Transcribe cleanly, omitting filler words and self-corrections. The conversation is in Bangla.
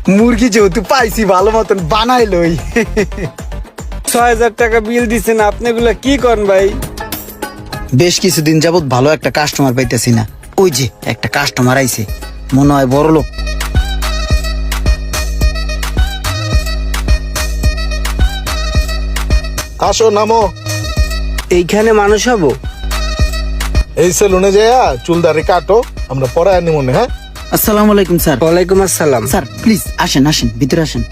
মুরগি যেহেতু পাইছি ভালো মতন বানাই লই। ৬,০০০ টাকা বিল দিচ্ছেন, আপনি এগুলা কি করেন ভাই? বেশ কিছুদিন যাবত ভালো একটা কাস্টমার পাইতেছি না। ওই যে একটা কাস্টমার আইছে, মনে হয় বড় লোক। আসো নামো। এইখানে মানুষ হবো? এই সেলুনে যাইয়া চুল দাড়ি কাটো, আমরা পরে আনি মনে। হ্যাঁ, আসসালামু আলাইকুম স্যার। ওয়ালাইকুম আসসালাম। স্যার প্লিজ আসেন আসেন, ভিতরে আসেন।